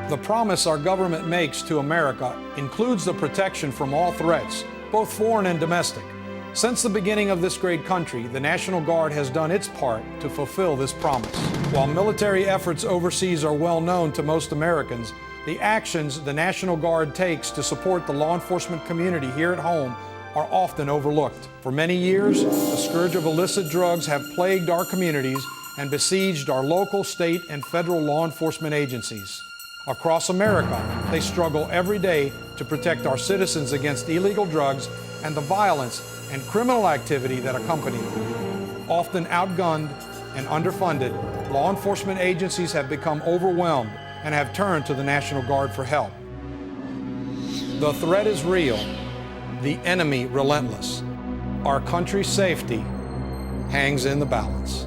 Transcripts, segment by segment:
The promise our government makes to America includes the protection from all threats, both foreign and domestic. Since the beginning of this great country, the National Guard has done its part to fulfill this promise. While military efforts overseas are well known to most Americans, the actions the National Guard takes to support the law enforcement community here at home are often overlooked. For many years, the scourge of illicit drugs have plagued our communities and besieged our local, state, and federal law enforcement agencies. Across America, they struggle every day to protect our citizens against illegal drugs and the violence and criminal activity that accompany them. Often outgunned and underfunded, law enforcement agencies have become overwhelmed and have turned to the National Guard for help. The threat is real, the enemy relentless. Our country's safety hangs in the balance.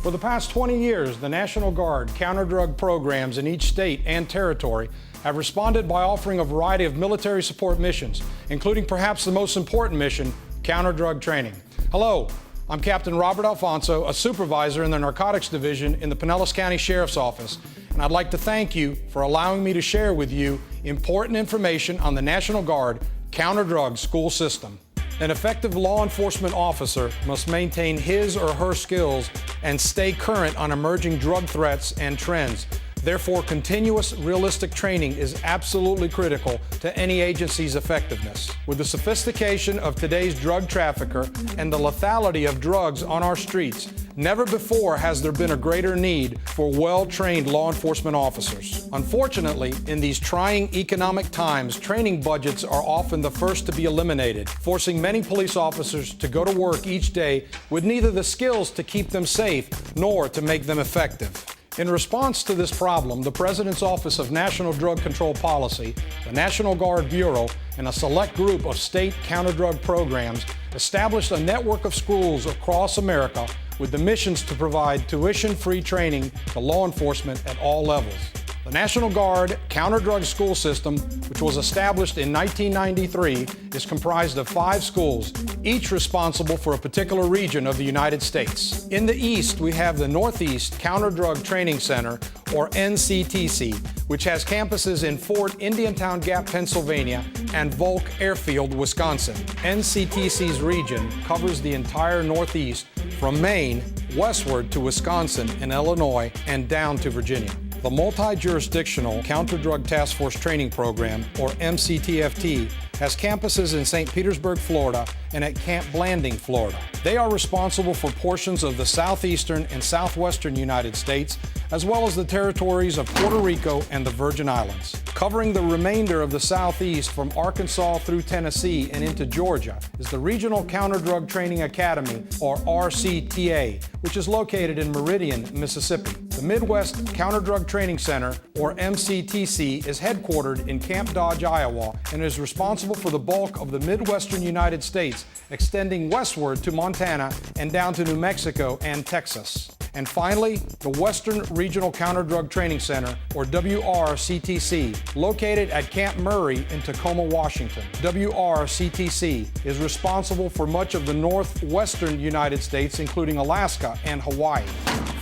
For the past 20 years, the National Guard counter-drug programs in each state and territory have responded by offering a variety of military support missions, including perhaps the most important mission, counter-drug training. Hello, I'm Captain Robert Alfonso, a supervisor in the Narcotics Division in the Pinellas County Sheriff's Office, and I'd like to thank you for allowing me to share with you important information on the National Guard counter-drug school system. An effective law enforcement officer must maintain his or her skills and stay current on emerging drug threats and trends. Therefore, continuous, realistic training is absolutely critical to any agency's effectiveness. With the sophistication of today's drug trafficker and the lethality of drugs on our streets, never before has there been a greater need for well-trained law enforcement officers. Unfortunately, in these trying economic times, training budgets are often the first to be eliminated, forcing many police officers to go to work each day with neither the skills to keep them safe nor to make them effective. In response to this problem, the President's Office of National Drug Control Policy, the National Guard Bureau, and a select group of state counter-drug programs established a network of schools across America with the missions to provide tuition-free training to law enforcement at all levels. The National Guard Counterdrug School System, which was established in 1993, is comprised of 5 schools, each responsible for a particular region of the United States. In the East, we have the Northeast Counterdrug Training Center, or NCTC, which has campuses in Fort Indiantown Gap, Pennsylvania, and Volk Airfield, Wisconsin. NCTC's region covers the entire Northeast from Maine westward to Wisconsin and Illinois and down to Virginia. The Multi-Jurisdictional Counter-Drug Task Force Training Program, or MCTFT, has campuses in St. Petersburg, Florida, and at Camp Blanding, Florida. They are responsible for portions of the southeastern and southwestern United States, as well as the territories of Puerto Rico and the Virgin Islands. Covering the remainder of the southeast from Arkansas through Tennessee and into Georgia is the Regional Counter-Drug Training Academy, or RCTA, which is located in Meridian, Mississippi. The Midwest Counter-Drug Training Center, or MCTC, is headquartered in Camp Dodge, Iowa, and is responsible for the bulk of the Midwestern United States, extending westward to Montana and down to New Mexico and Texas. And finally, the Western Regional Counter-Drug Training Center, or WRCTC, located at Camp Murray in Tacoma, Washington. WRCTC is responsible for much of the northwestern United States, including Alaska and Hawaii.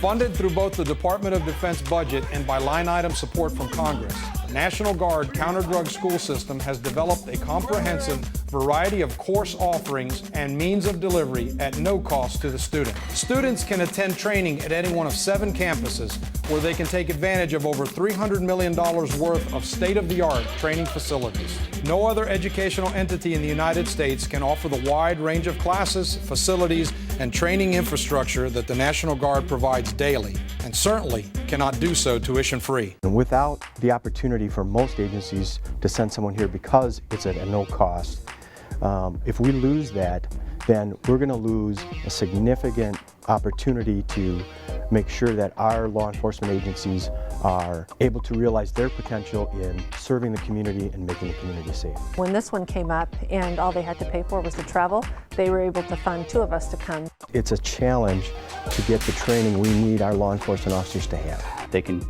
Funded through both the Department of Defense budget and by line-item support from Congress, the National Guard Counter-Drug School System has developed a comprehensive variety of course offerings and means of delivery at no cost to the student. Students can attend training at any one of 7 campuses where they can take advantage of over $300 million worth of state-of-the-art training facilities. No other educational entity in the United States can offer the wide range of classes, facilities, and training infrastructure that the National Guard provides daily, and certainly cannot do so tuition-free. And without the opportunity for most agencies to send someone here because it's at no cost, if we lose that, then we're going to lose a significant opportunity to make sure that our law enforcement agencies are able to realize their potential in serving the community and making the community safe. When this one came up and all they had to pay for was the travel, they were able to fund 2 of us to come. It's a challenge to get the training we need our law enforcement officers to have. They can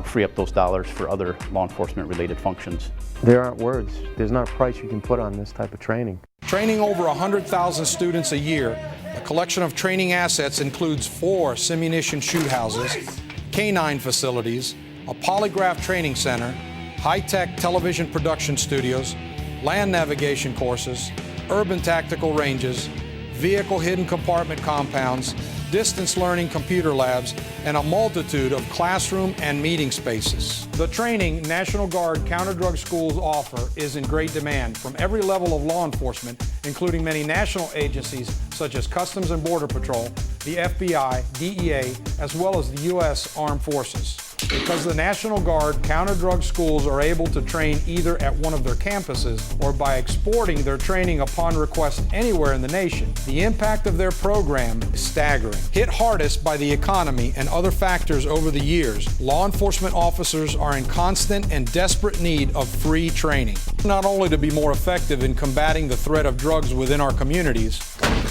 free up those dollars for other law enforcement related functions. There aren't words. There's not a price you can put on this type of training. Training over 100,000 students a year, the collection of training assets includes 4 simunition shoot houses, canine facilities, a polygraph training center, high-tech television production studios, land navigation courses, urban tactical ranges, vehicle hidden compartment compounds, distance learning computer labs, and a multitude of classroom and meeting spaces. The training National Guard Counterdrug Schools offer is in great demand from every level of law enforcement, including many national agencies such as Customs and Border Patrol, the FBI, DEA, as well as the U.S. Armed Forces. Because the National Guard Counterdrug Schools are able to train either at one of their campuses or by exporting their training upon request anywhere in the nation, the impact of their program is staggering. Hit hardest by the economy and other factors over the years, law enforcement officers are in constant and desperate need of free training. Not only to be more effective in combating the threat of drugs within our communities,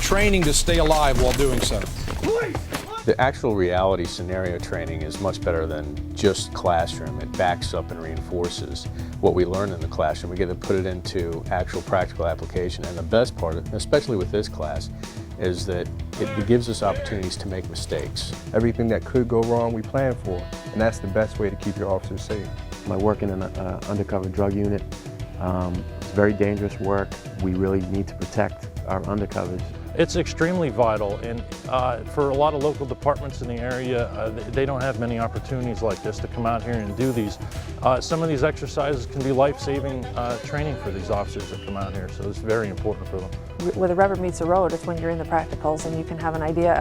training to stay alive while doing so. The actual reality scenario training is much better than just classroom. It backs up and reinforces what we learn in the classroom. We get to put it into actual practical application. And the best part, especially with this class, is that it gives us opportunities to make mistakes. Everything that could go wrong, we plan for, and that's the best way to keep your officers safe. I work in an undercover drug unit. It's very dangerous work. We really need to protect our undercovers. It's extremely vital, and for a lot of local departments in the area, they don't have many opportunities like this to come out here and do these. Some of these exercises can be life-saving training for these officers that come out here, so it's very important for them. Where the rubber meets the road is when you're in the practicals and you can have an idea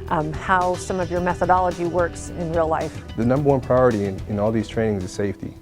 of how some of your methodology works in real life. The #1 priority in all these trainings is safety.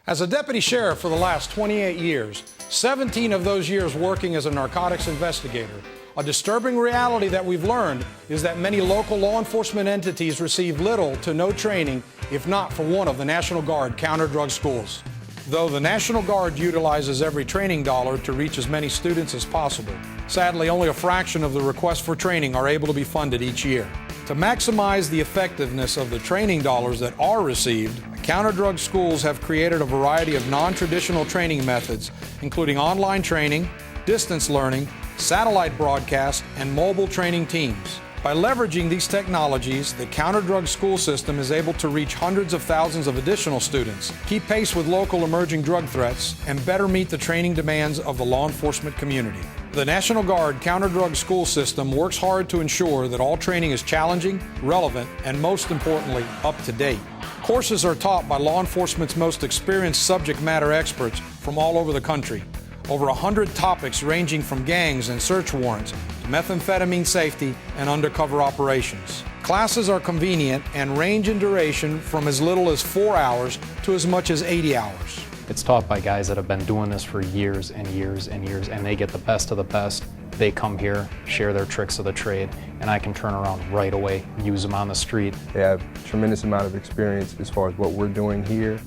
As a deputy sheriff for the last 28 years, 17 of those years working as a narcotics investigator, a disturbing reality that we've learned is that many local law enforcement entities receive little to no training, if not for one of the National Guard Counterdrug Schools. Though the National Guard utilizes every training dollar to reach as many students as possible, sadly only a fraction of the requests for training are able to be funded each year. To maximize the effectiveness of the training dollars that are received, Counterdrug Schools have created a variety of non-traditional training methods, including online training, distance learning, satellite broadcast, and mobile training teams. By leveraging these technologies, the Counterdrug School system is able to reach hundreds of thousands of additional students, keep pace with local emerging drug threats, and better meet the training demands of the law enforcement community. The National Guard Counterdrug School system works hard to ensure that all training is challenging, relevant, and most importantly, up to date. Courses are taught by law enforcement's most experienced subject matter experts from all over the country. Over 100 topics ranging from gangs and search warrants to methamphetamine safety and undercover operations. Classes are convenient and range in duration from as little as 4 hours to as much as 80 hours. It's taught by guys that have been doing this for years and years and years, and they get the best of the best. They come here, share their tricks of the trade, and I can turn around right away, use them on the street. They have a tremendous amount of experience as far as what we're doing here,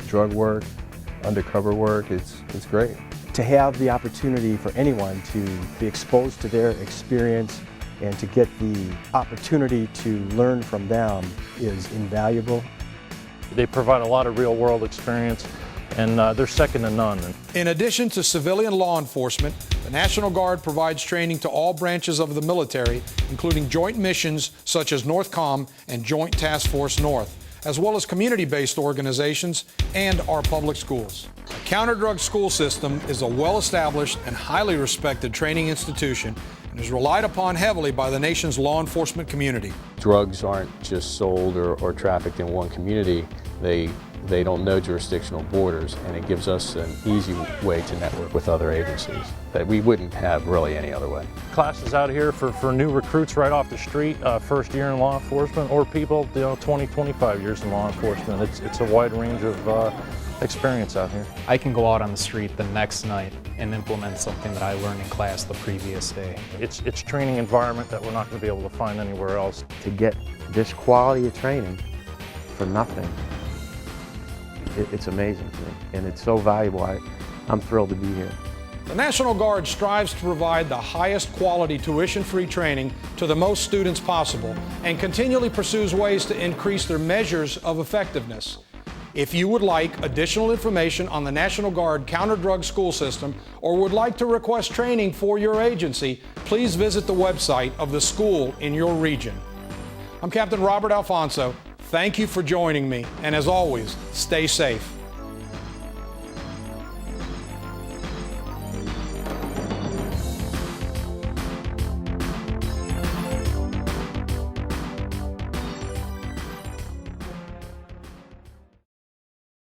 drug work, undercover work. It's great. To have the opportunity for anyone to be exposed to their experience and to get the opportunity to learn from them is invaluable. They provide a lot of real-world experience, and they're second to none. In addition to civilian law enforcement, the National Guard provides training to all branches of the military, including joint missions such as NORTHCOM and Joint Task Force North, as well as community-based organizations and our public schools. The Counterdrug School System is a well-established and highly respected training institution and is relied upon heavily by the nation's law enforcement community. Drugs aren't just sold or trafficked in one community. They don't know jurisdictional borders, and it gives us an easy way to network with other agencies that we wouldn't have really any other way. Classes out here for new recruits right off the street, first year in law enforcement, or people 20, 25 years in law enforcement. It's a wide range of experience out here. I can go out on the street the next night and implement something that I learned in class the previous day. It's training environment that we're not going to be able to find anywhere else. To get this quality of training for nothing, it's amazing to me, and it's so valuable. I'm thrilled to be here. The National Guard strives to provide the highest quality tuition-free training to the most students possible and continually pursues ways to increase their measures of effectiveness. If you would like additional information on the National Guard Counterdrug School System or would like to request training for your agency, please visit the website of the school in your region. I'm Captain Robert Alfonso. Thank you for joining me, and as always, stay safe.